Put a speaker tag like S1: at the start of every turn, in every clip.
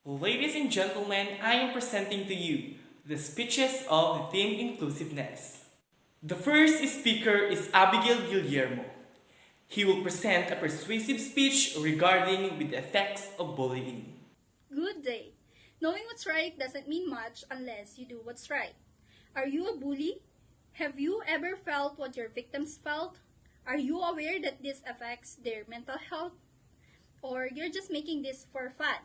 S1: Ladies and gentlemen, I am presenting to you the speeches of the team Inclusiveness. The first speaker is Abigail Guillermo. He will present a persuasive speech regarding with the effects of bullying.
S2: Good day. Knowing what's right doesn't mean much unless you do what's right. Are you a bully? Have you ever felt what your victims felt? Are you aware that this affects their mental health? Or you're just making this for fun?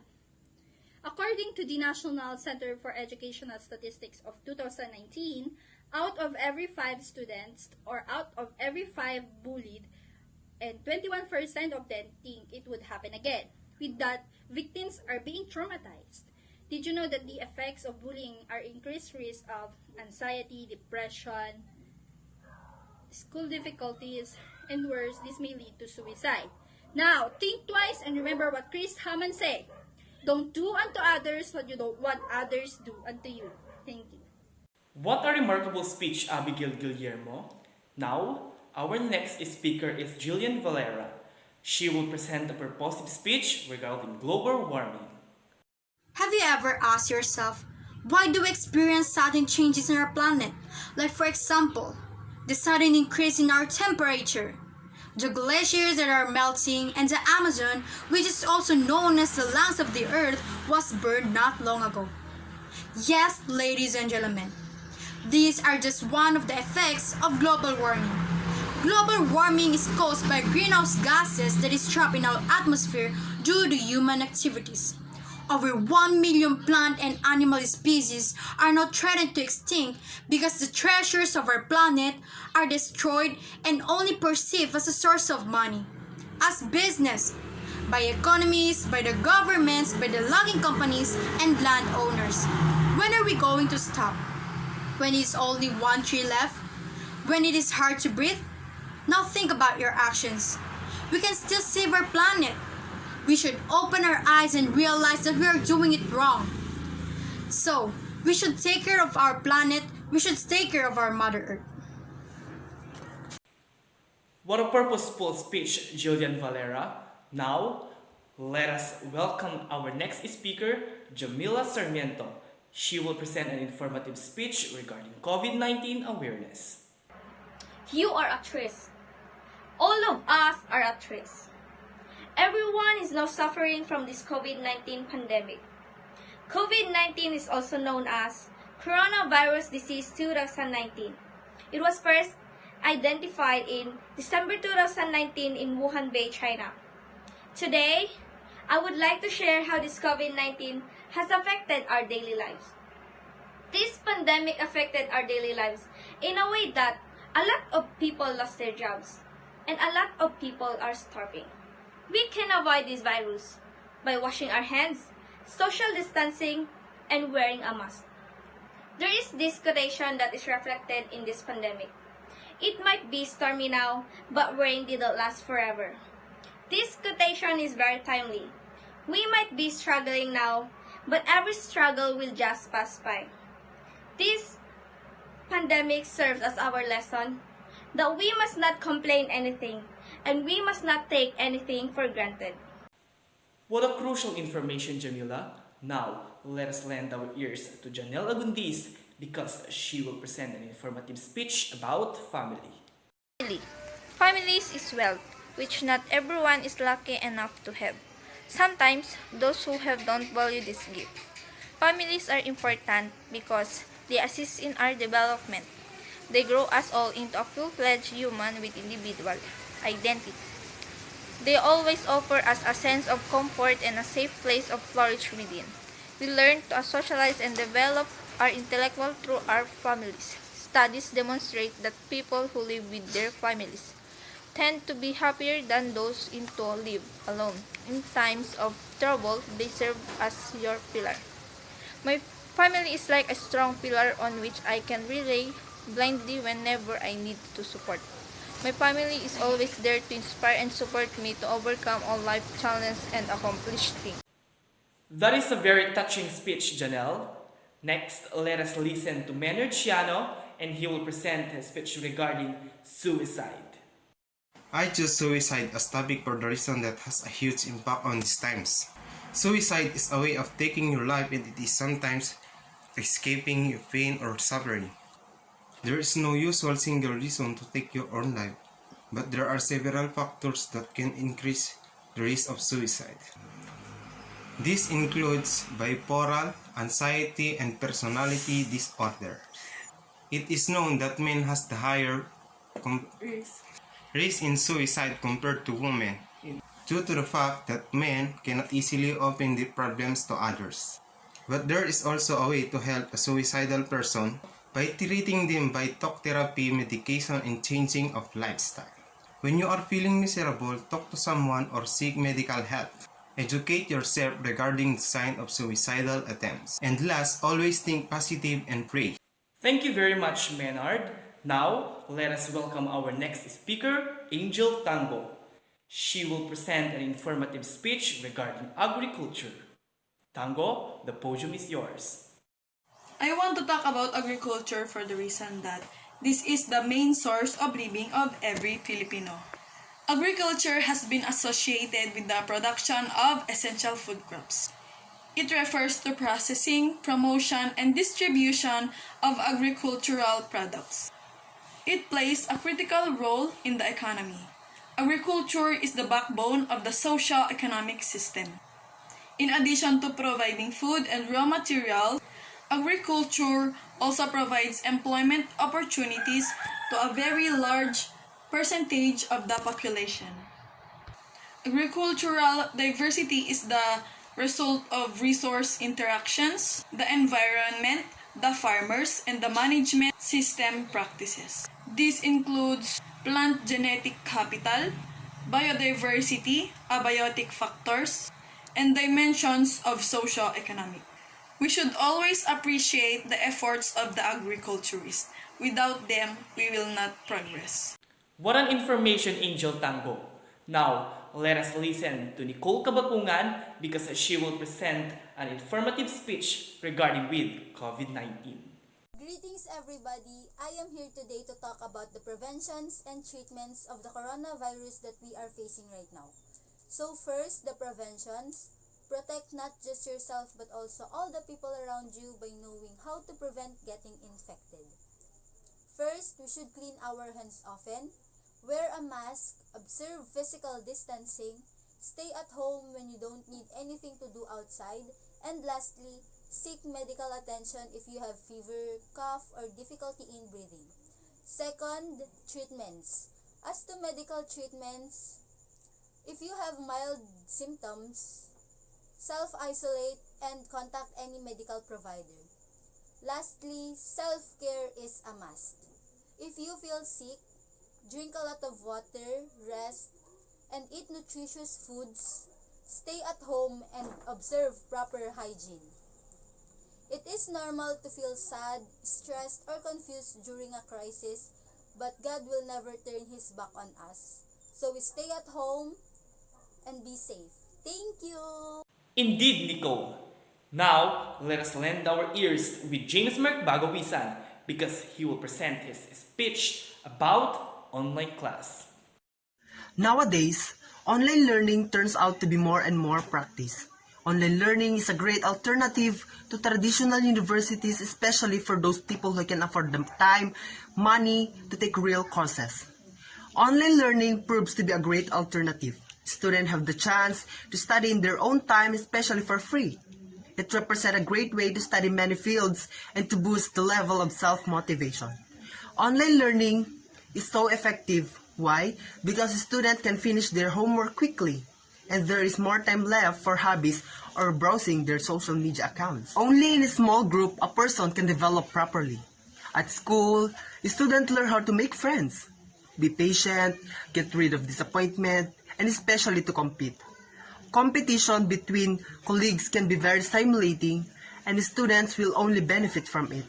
S2: According to the National Center for Educational Statistics of 2019, out of every 5 students or out of every 5 bullied, and 21% of them think it would happen again. With that, victims are being traumatized. Did you know that the effects of bullying are increased risk of anxiety, depression, school difficulties, and worse, this may lead to suicide. Now, think twice and remember what Chris Hammond said. Don't do unto others what you don't want others do unto you. Thank you.
S1: What a remarkable speech, Abigail Guillermo. Now, our next speaker is Jillian Valera. She will present a purposive speech regarding global warming.
S3: Have you ever asked yourself, why do we experience sudden changes in our planet? Like for example, the sudden increase in our temperature, the glaciers that are melting, and the Amazon, which is also known as the lungs of the earth, was burned not long ago. Yes, ladies and gentlemen, these are just one of the effects of global warming. Global warming is caused by greenhouse gases that is trapped in our atmosphere due to human activities. Over 1 million plant and animal species are now threatened to extinct because the treasures of our planet are destroyed and only perceived as a source of money. As business, by economies, by the governments, by the logging companies, and landowners. When are we going to stop? When it's only one tree left? When it is hard to breathe? Now think about your actions. We can still save our planet. We should open our eyes and realize that we are doing it wrong. So, we should take care of our planet. We should take care of our Mother Earth.
S1: What a purposeful speech, Jillian Valera. Now, let us welcome our next speaker, Jamila Sarmiento. She will present an informative speech regarding COVID-19 awareness.
S4: You are at risk. All of us are at risk. Everyone is now suffering from this COVID-19 pandemic. COVID-19 is also known as Coronavirus Disease 2019. It was first identified in December 2019 in Wuhan Bay, China. Today, I would like to share how this COVID-19 has affected our daily lives. This pandemic affected our daily lives in a way that a lot of people lost their jobs and a lot of people are starving. We can avoid this virus by washing our hands, social distancing, and wearing a mask. There is this quotation that is reflected in this pandemic. It might be stormy now, but rain didn't last forever. This quotation is very timely. We might be struggling now, but every struggle will just pass by. This pandemic serves as our lesson that we must not complain anything and we must not take anything for granted.
S1: What a crucial information, Jamila. Now, let us lend our ears to Janelle Agundis because she will present an informative speech about family.
S5: Families is wealth, which not everyone is lucky enough to have. Sometimes, those who have don't value this gift. Families are important because they assist in our development. They grow us all into a full-fledged human with individual identity. They always offer us a sense of comfort and a safe place of flourish within. We learn to socialize and develop our intellectual through our families. Studies demonstrate that people who live with their families tend to be happier than those who live alone. In times of trouble, they serve as your pillar. My family is like a strong pillar on which I can rely blindly whenever I need to support. My family is always there to inspire and support me to overcome all life challenges and accomplish things.
S1: That is a very touching speech, Janelle. Next, let us listen to Maynard Ciano and he will present his speech regarding suicide.
S6: I choose suicide as topic for the reason that has a huge impact on these times. Suicide is a way of taking your life, and it is sometimes escaping your pain or suffering. There is no usual single reason to take your own life, but there are several factors that can increase the risk of suicide. This includes bipolar, anxiety, and personality disorder. It is known that men has the higher risk in suicide compared to women, due to the fact that men cannot easily open their problems to others. But there is also a way to help a suicidal person by treating them by talk therapy, medication, and changing of lifestyle. When you are feeling miserable, talk to someone or seek medical help. Educate yourself regarding the sign of suicidal attempts. And last, always think positive and pray.
S1: Thank you very much, Maynard. Now, let us welcome our next speaker, Angel Tango. She will present an informative speech regarding agriculture. Tango, the podium is yours.
S7: I want to talk about agriculture for the reason that this is the main source of living of every Filipino. Agriculture has been associated with the production of essential food crops. It refers to processing, promotion, and distribution of agricultural products. It plays a critical role in the economy. Agriculture is the backbone of the socio-economic system. In addition to providing food and raw materials, agriculture also provides employment opportunities to a very large percentage of the population. Agricultural diversity is the result of resource interactions, the environment, the farmers, and the management system practices. This includes plant genetic capital, biodiversity, abiotic factors, and dimensions of socio-economic. We should always appreciate the efforts of the agriculturists. Without them, we will not progress.
S1: What an information, Angel Tango. Now, let us listen to Nicole Kabakungan because she will present an informative speech regarding with COVID-19.
S8: Greetings everybody! I am here today to talk about the preventions and treatments of the coronavirus that we are facing right now. So first, the preventions. Protect not just yourself but also all the people around you by knowing how to prevent getting infected. First, we should clean our hands often, wear a mask, observe physical distancing, stay at home when you don't need anything to do outside, and lastly, seek medical attention if you have fever, cough, or difficulty in breathing. Second, treatments. As to medical treatments, if you have mild symptoms, self-isolate and contact any medical provider. Lastly, self-care is a must. If you feel sick, drink a lot of water, rest, and eat nutritious foods. Stay at home and observe proper hygiene. It is normal to feel sad, stressed, or confused during a crisis, but God will never turn His back on us. So we stay at home and be safe. Thank you!
S1: Indeed, Nicole. Now, let us lend our ears with James Mark Bagawisan because he will present his speech about online class.
S9: Nowadays, online learning turns out to be more and more practice. Online learning is a great alternative to traditional universities, especially for those people who can afford the time, money to take real courses. Online learning proves to be a great alternative. Students have the chance to study in their own time, especially for free. It represents a great way to study many fields and to boost the level of self-motivation. Online learning is so effective. Why? Because students can finish their homework quickly, and there is more time left for hobbies or browsing their social media accounts. Only in a small group a person can develop properly. At school, students learn how to make friends, be patient, get rid of disappointment, and especially to compete. Competition between colleagues can be very stimulating, and students will only benefit from it.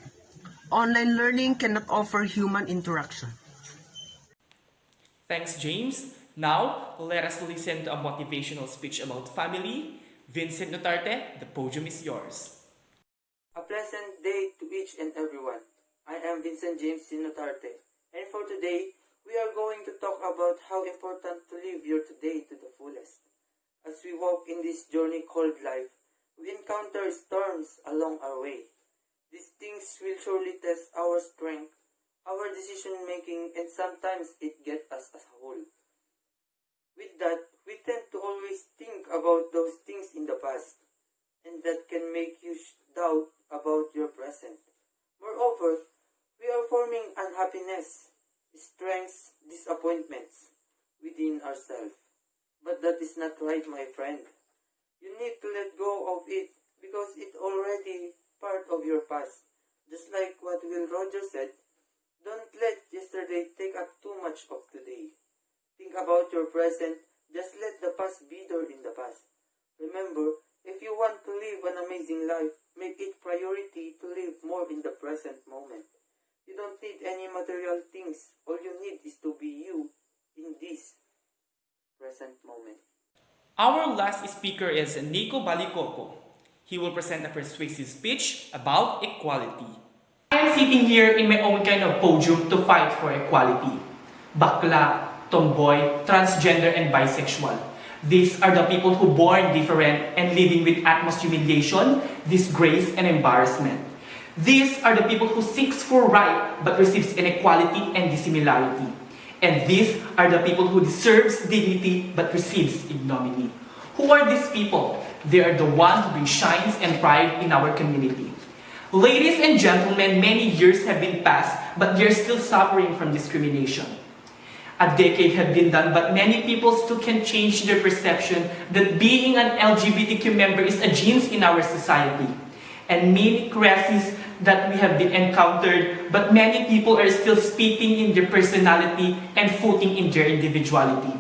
S9: Online learning cannot offer human interaction.
S1: Thanks, James. Now, let us listen to a motivational speech about family. Vincent Duterte, the podium is yours.
S10: A pleasant day to each and everyone. I am Vincent James Duterte, and for today, we are going to talk about how important to live your today to the fullest. As we walk in this journey called life, we encounter storms along our way. These things will surely test our strength, our decision making, and sometimes it gets us as a whole. With that, we tend to always think about those things in the past, and that can make you doubt about your present. Moreover, we are forming unhappiness, strengths, disappointments within ourselves. But that is not right, my friend. You need to let go of it because it's already part of your past. Just like what Will Rogers said, don't let yesterday take up too much of today. Think about your present, just let the past be there in the past. Remember, if you want to live an amazing life, make it priority to live more in the present moment. You don't need any material things. All you need is to be you in this present moment.
S1: Our last speaker is Nico Balicoco. He will present a persuasive speech about equality. I am sitting here in my own kind of podium to fight for equality. Bakla, tomboy, transgender, and bisexual. These are the people who born different and living with utmost humiliation, disgrace, and embarrassment. These are the people who seeks for right but receives inequality and dissimilarity. And these are the people who deserves dignity but receives ignominy. Who are these people? They are the ones who bring shines and pride in our community. Ladies and gentlemen, many years have been passed, but they're still suffering from discrimination. A decade have been done, but many people still can change their perception that being an LGBTQ member is a genes in our society. And many crises that we have been encountered, but many people are still speaking in their personality and footing in their individuality.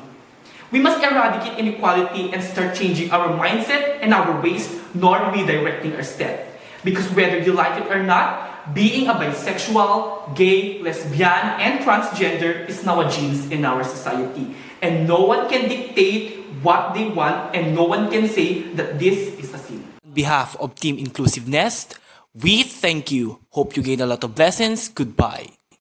S1: We must eradicate inequality and start changing our mindset and our ways, nor redirecting our step. Because whether you like it or not, being a bisexual, gay, lesbian, and transgender is now a genes in our society. And no one can dictate what they want, and no one can say that this is a sin. On behalf of Team Inclusiveness, we thank you. Hope you gain a lot of lessons. Goodbye.